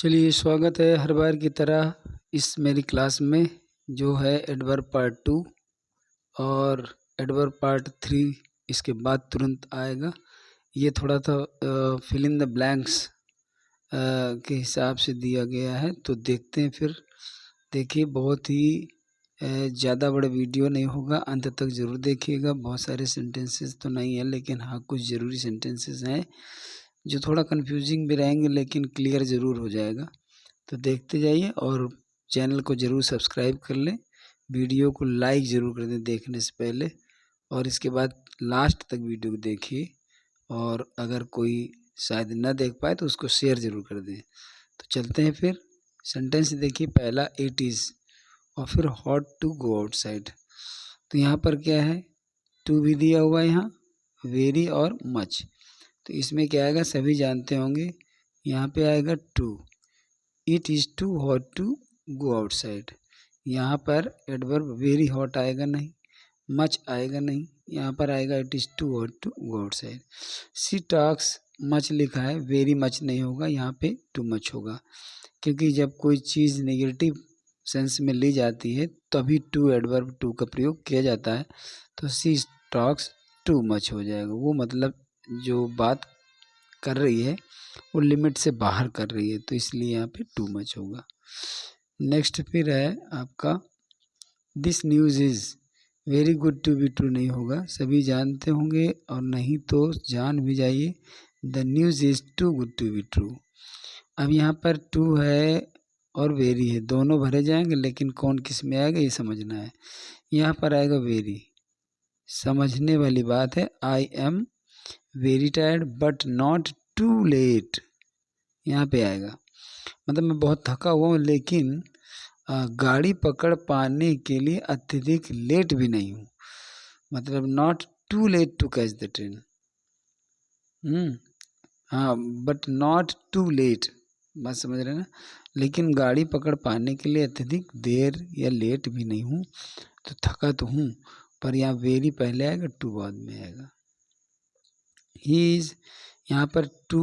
चलिए, स्वागत है हर बार की तरह इस मेरी क्लास में जो है एडवर्ब पार्ट 2 और एडवर्ब पार्ट 3 इसके बाद तुरंत आएगा। ये थोड़ा सा फिल इन द ब्लैंक्स के हिसाब से दिया गया है, तो देखते हैं फिर। देखिए, बहुत ही ज़्यादा बड़ा वीडियो नहीं होगा, अंत तक ज़रूर देखिएगा। बहुत सारे सेंटेंसेस तो नहीं है, लेकिन हाँ कुछ ज़रूरी सेंटेंसेस हैं जो थोड़ा कंफ्यूजिंग भी रहेंगे, लेकिन क्लियर ज़रूर हो जाएगा। तो देखते जाइए और चैनल को ज़रूर सब्सक्राइब कर लें, वीडियो को लाइक ज़रूर कर दें देखने से पहले, और इसके बाद लास्ट तक वीडियो को देखिए। और अगर कोई शायद न देख पाए तो उसको शेयर ज़रूर कर दें। तो चलते हैं फिर। सेंटेंस देखिए, पहला इट इज़ और फिर हॉट टू गो आउटसाइड। तो यहाँ पर क्या है, टू भी दिया हुआ है, यहाँ वेरी और मच। तो इसमें क्या आएगा, सभी जानते होंगे, यहाँ पे आएगा too. It is too hot to go outside. यहाँ पर एडवर्ब वेरी हॉट आएगा नहीं, मच आएगा नहीं, यहाँ पर आएगा it is too hot to go outside. She talks much लिखा है, वेरी मच नहीं होगा, यहाँ पे टू मच होगा, क्योंकि जब कोई चीज़ नेगेटिव सेंस में ली जाती है तभी टू एडवर्ब टू का प्रयोग किया जाता है। तो सी टॉक्स टू मच हो जाएगा, वो मतलब जो बात कर रही है वो लिमिट से बाहर कर रही है, तो इसलिए यहाँ पे टू मच होगा। नेक्स्ट फिर है आपका this news is very good to be true नहीं होगा, सभी जानते होंगे, और नहीं तो जान भी जाइए, the news is too good to be true. अब यहाँ पर टू है और वेरी है, दोनों भरे जाएंगे, लेकिन कौन किस में आएगा ये समझना है। यहाँ पर आएगा वेरी, समझने वाली बात है। I am very tired but not too late, यहाँ पे आएगा, मतलब मैं बहुत थका हुआ हूँ, लेकिन गाड़ी पकड़ पाने के लिए अत्यधिक लेट भी नहीं हूँ, मतलब not too late to catch the train. हाँ, बट नॉट टू लेट, बात समझ रहे हैं ना, लेकिन गाड़ी पकड़ पाने के लिए अत्यधिक देर या लेट भी नहीं हूँ, तो थका तो हूँ, पर यहाँ वेरी पहले आएगा, टू बाद में आएगा। ही इज़, यहाँ पर too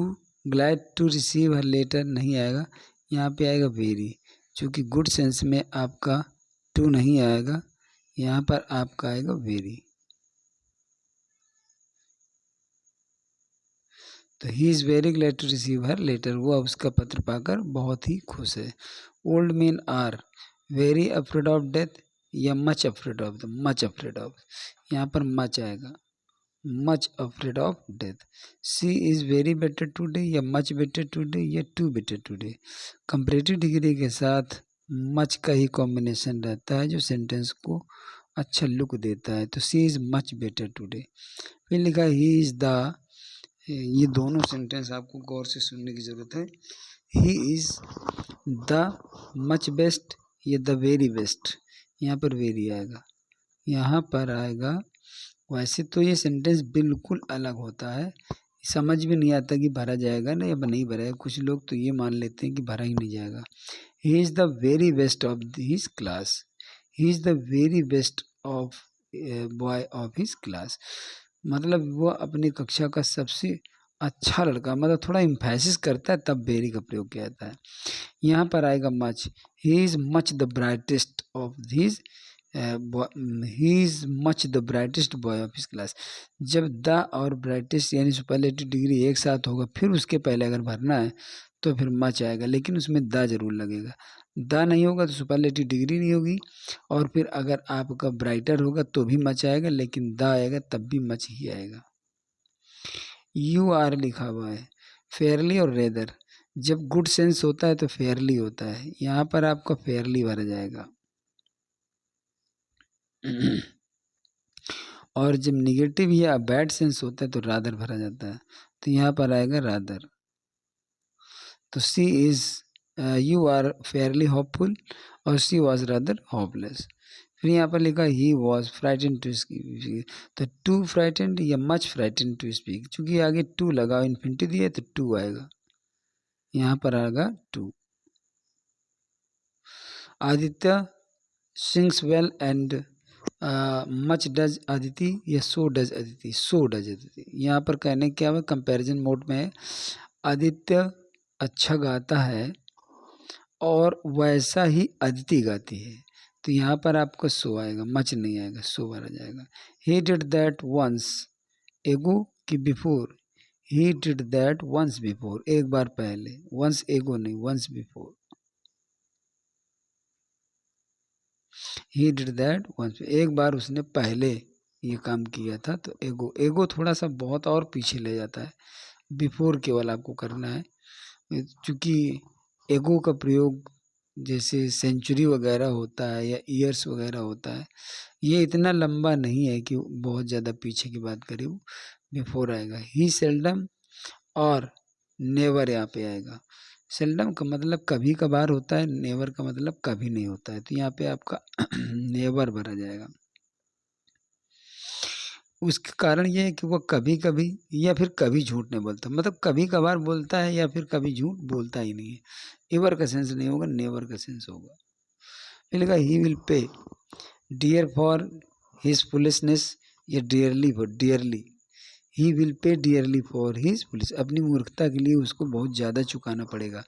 glad to receive her letter नहीं आएगा, यहाँ पे आएगा वेरी, चूँकि गुड सेंस में आपका टू नहीं आएगा, यहाँ पर आपका आएगा वेरी। तो he is very glad to receive her letter, वो उसका पत्र पाकर बहुत ही खुश है। Old man are very afraid of death या much afraid of, much afraid of, यहाँ पर मच आएगा, much afraid of death. She is very better today या मच बेटर टूडे या too better today. Comparative degree के साथ much का ही combination रहता है जो सेंटेंस को अच्छा लुक देता है। तो she is much better today. फिर लिखा ही इज़ द, ये दोनों सेंटेंस आपको गौर से सुनने की ज़रूरत है। He is the much best या द वेरी बेस्ट, यहाँ पर वेरी आएगा, यहाँ पर आएगा। वैसे तो ये सेंटेंस बिल्कुल अलग होता है, समझ भी नहीं आता कि भरा जाएगा ना या नहीं भरा है। कुछ लोग तो ये मान लेते हैं कि भरा ही नहीं जाएगा। He is the very best of his class, he is the very best of boy of his class, मतलब वो अपनी कक्षा का सबसे अच्छा लड़का, मतलब थोड़ा इम्फेसिस करता है तब वेरी का प्रयोग किया जाता है। यहाँ पर आएगा much, he is much the brightest of his, he is much the brightest boy of his class. जब द और ब्राइटेस्ट यानी सुपरलेटिव डिग्री एक साथ होगा, फिर उसके पहले अगर भरना है तो फिर मच आएगा, लेकिन उसमें द जरूर लगेगा। द नहीं होगा तो सुपरलेटिव डिग्री नहीं होगी, और फिर अगर आपका ब्राइटर होगा तो भी मच आएगा, लेकिन द आएगा तब भी मच ही आएगा। यू आर लिखा हुआ है, फेयरली और रेदर, जब गुड सेंस होता है तो फेयरली होता है, यहाँ पर आपका फेयरली भरा जाएगा। और जब निगेटिव या बैड सेंस होता है तो रादर भरा जाता है, तो यहाँ पर आएगा रादर। तो she is, you are fairly hopeful और सी वॉज रादर होपलेस। फिर यहाँ पर लिखा he was frightened to speak, तो टू फ्राइटेंड या मच फ्राइटेंड टू स्पीक, चूँकि आगे टू लगा इन्फिनिटी दिया तो टू आएगा, यहाँ पर आएगा too. Aditya sings well and much does Aditi या so does Aditi, so does Aditi, यहाँ पर कहने क्या है, कंपैरिजन मोड में है। आदित्य अच्छा गाता है और वैसा ही अदिति गाती है। तो यहाँ पर आपको सो आएगा, मच नहीं आएगा, सो भरा जाएगा। ही डिड दैट वंस एगो कि before, he did that once before, एक बार पहले, वंस एगो नहीं, once before, he did that once, एक बार उसने पहले ये काम किया था। तो एगो, एगो थोड़ा सा बहुत और पीछे ले जाता है, बिफोर केवल आपको करना है। चूँकि एगो का प्रयोग जैसे सेंचुरी वगैरह होता है या ईयर्स वगैरह होता है, ये इतना लंबा नहीं है कि बहुत ज़्यादा पीछे की बात करें, वो बिफोर आएगा। ही सेल्डम और नेवर यहाँ पे आएगा। सेल्डम का मतलब कभी कभार होता है, नेवर का मतलब कभी नहीं होता है। तो यहाँ पे आपका नेवर भरा जाएगा। उसका कारण ये है कि वो कभी कभी या फिर कभी झूठ नहीं बोलता, मतलब कभी कभार बोलता है या फिर कभी झूठ बोलता ही नहीं है। एवर का सेंस नहीं होगा, नेवर का सेंस होगा। फिर लिखा he will pay dear for his foolishness, या dearly for, dearly, he will pay dearly for his police, अपनी मूर्खता के लिए उसको बहुत ज़्यादा चुकाना पड़ेगा।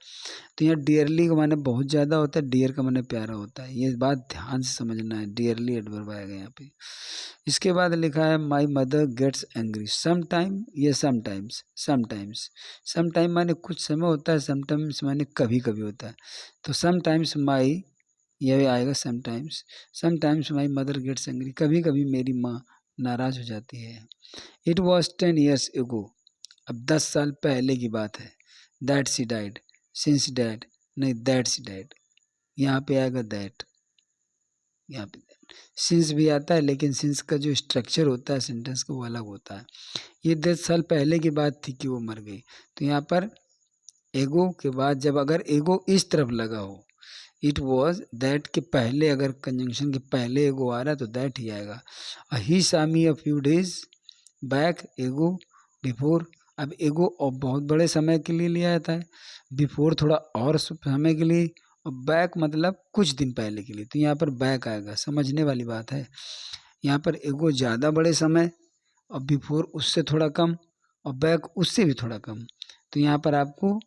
तो यहाँ डियरली का माने बहुत ज़्यादा होता है, डियर का माने प्यारा होता है। ये बात ध्यान से समझना है, डियरली एडवर्ब आएगा यहाँ पे। इसके बाद लिखा है my mother gets angry some time, ये समटाइम्स, समटाइम्स, समटाइम माने कुछ समय होता है, समटाइम्स माने कभी कभी होता है। तो समटाइम्स माई, यह आएगा sometimes, sometimes my mother gets angry, कभी कभी मेरी माँ नाराज़ हो जाती है। इट वॉज 10 years ago, अब 10 साल पहले की बात है। That she died, since dad नहीं, दैट सी डाइड, यहाँ पे आएगा दैट, यहाँ पे सिंस भी आता है, लेकिन सिंस का जो स्ट्रक्चर होता है सेंटेंस का वो अलग होता है। ये 10 साल पहले की बात थी कि वो मर गई। तो यहाँ पर एगो के बाद जब अगर एगो इस तरफ लगा हो, इट वॉज दैट के पहले, अगर कंजंक्शन के पहले एगो आ रहा है तो दैट ही आएगा। ही saw me a few days back, एगो, बिफोर, अब एगो और बहुत बड़े समय के लिए लिया जाता है, बिफोर थोड़ा और समय के लिए, और बैक मतलब कुछ दिन पहले के लिए। तो यहाँ पर बैक आएगा, समझने वाली बात है। यहाँ पर एगो ज़्यादा बड़े समय और बिफोर उससे थोड़ा कम और बैक उससे भी थोड़ा कम। तो यहाँ पर आपको,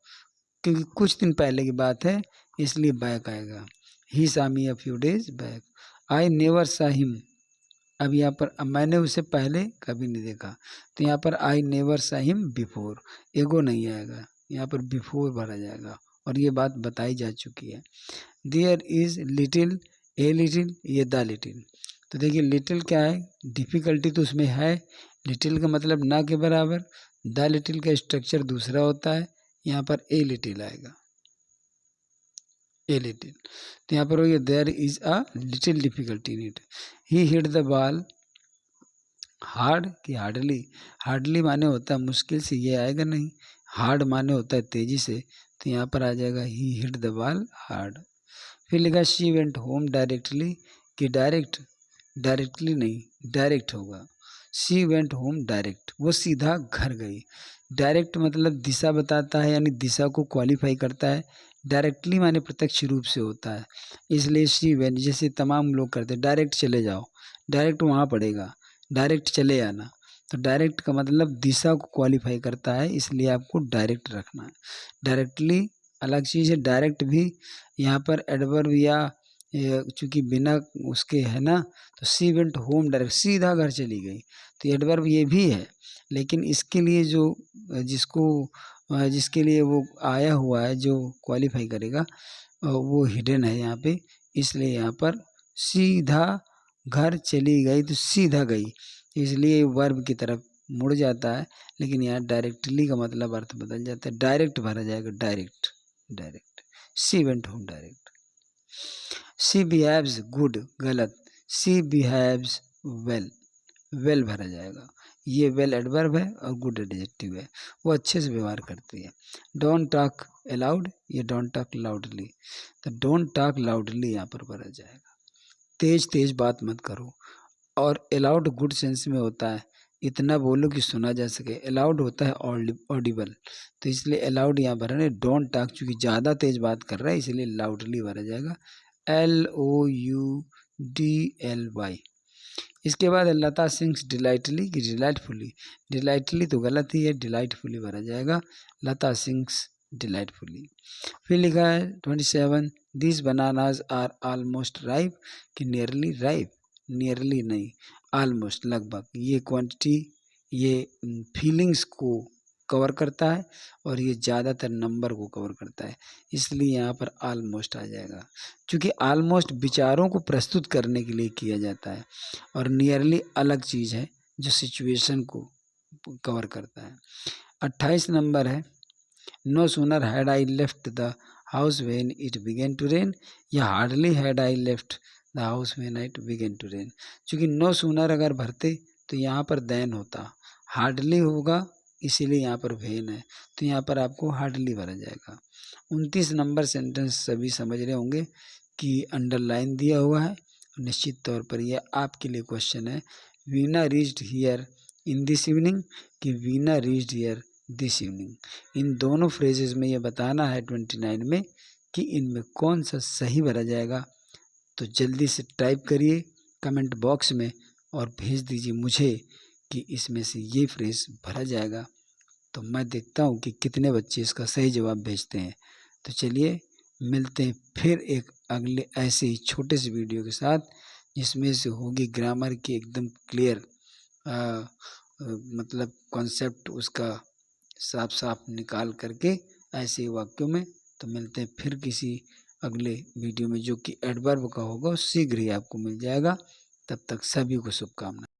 क्योंकि कुछ दिन पहले की बात है इसलिए बैक आएगा। ही saw me a few days back, I never saw him, अब यहाँ पर अब मैंने उसे पहले कभी नहीं देखा। तो यहाँ पर I never saw him before, एगो नहीं आएगा, यहाँ पर बिफोर भरा जाएगा, और ये बात बताई जा चुकी है। There is little, a little, ये द लिटिल। तो देखिए लिटिल क्या है, डिफ़िकल्टी तो उसमें है, लिटिल का मतलब ना के बराबर, द लिटिल का स्ट्रक्चर दूसरा होता है, यहाँ पर ए लिटिल आएगा, ए लिटिल। तो यहाँ पर हो गया there is a little difficulty in it. He hit the ball hard कि हार्डली, हार्डली माने होता है मुश्किल से, ये आएगा नहीं, हार्ड माने होता है तेजी से। तो यहाँ पर आ जाएगा ही हिट द बॉल हार्ड। फिर लिखा शी वेंट होम डायरेक्टली कि डायरेक्ट, डायरेक्टली नहीं डायरेक्ट होगा। शी वेंट होम डायरेक्ट, वो सीधा घर गई। डायरेक्ट मतलब दिशा बताता है, यानी दिशा को क्वालिफाई करता है। डायरेक्टली माने प्रत्यक्ष रूप से होता है, इसलिए शी वेंट, जैसे तमाम लोग करते हैं डायरेक्ट चले जाओ, डायरेक्ट वहाँ पड़ेगा, डायरेक्ट चले आना। तो डायरेक्ट का मतलब दिशा को क्वालिफाई करता है, इसलिए आपको डायरेक्ट रखना है। डायरेक्टली अलग चीज़ है, डायरेक्ट भी यहाँ पर एडवर्ब या चूँकि बिना उसके है ना, तो सी वेंट होम डायरेक्ट, सीधा घर चली गई। तो एडवर्ब ये भी है, लेकिन इसके लिए जो जिसको जिसके लिए वो आया हुआ है जो क्वालिफाई करेगा वो हिडन है यहाँ पे, इसलिए यहाँ पर सीधा घर चली गई, तो सीधा गई, इसलिए वर्ब की तरफ मुड़ जाता है। लेकिन यहाँ डायरेक्टली का मतलब अर्थ बदल जाता है, डायरेक्ट भरा जाएगा, direct, direct. She went home direct. C behaves good, गलत, सी बिहेव्स वेल, वेल भरा जाएगा। ये वेल एडवर्ब है और गुड एडजेक्टिव है, वो अच्छे से व्यवहार करती है। डोंट टॉक अलाउड, ये डोंट टॉक लाउडली, तो डोंट टॉक लाउडली यहाँ पर भरा जाएगा, तेज तेज बात मत करो। और अलाउड गुड सेंस में होता है, इतना बोलो कि सुना जा सके, अलाउड होता है ऑडिबल, तो इसलिए अलाउड यहाँ भरा है। डोंट टॉक चूँकि ज़्यादा तेज बात कर रहा है इसलिए लाउडली भरा जाएगा, LOUDLY। इसके बाद लता सिंग्स डिलाइटली कि डिलाइटफुली, डिलाइटली तो गलत ही है, डिलाइटफुली भरा जाएगा। Lata sings delightfully. फिर लिखा है 27, this bananas are almost ripe, कि नियरली राइप, नियरली नहीं, ऑलमोस्ट लगभग, ये क्वांटिटी ये फीलिंग्स को कवर करता है और ये ज़्यादातर नंबर को कवर करता है, इसलिए यहाँ पर ऑलमोस्ट आ जाएगा। क्योंकि ऑलमोस्ट विचारों को प्रस्तुत करने के लिए किया जाता है और नियरली अलग चीज़ है जो सिचुएशन को कवर करता है। 28 नंबर है, no sooner had I left the house when it began to rain, या hardly had I left the house when it began to rain. क्योंकि नो सूनर अगर भरते तो यहाँ पर देन होता, हार्डली होगा इसीलिए यहाँ पर वेन है, तो यहाँ पर आपको हार्डली भरा जाएगा। 29 नंबर सेंटेंस सभी समझ रहे होंगे कि अंडरलाइन दिया हुआ है, निश्चित तौर पर यह आपके लिए क्वेश्चन है। Veena reached here in this evening, कि Veena reached here this evening, इन दोनों फ्रेजेस में ये बताना है 29 में कि इनमें कौन सा सही भरा जाएगा। तो जल्दी से टाइप करिए कमेंट बॉक्स में और भेज दीजिए मुझे कि इसमें से ये फ्रेज भरा जाएगा, तो मैं देखता हूँ कि कितने बच्चे इसका सही जवाब भेजते हैं। तो चलिए मिलते हैं फिर एक अगले ऐसे ही छोटे से वीडियो के साथ, जिसमें से होगी ग्रामर की एकदम क्लियर मतलब कॉन्सेप्ट उसका साफ साफ निकाल करके ऐसे वाक्यों में। तो मिलते हैं फिर किसी अगले वीडियो में जो कि एडवर्ब का होगा, शीघ्र ही आपको मिल जाएगा। तब तक सभी को शुभकामनाएं।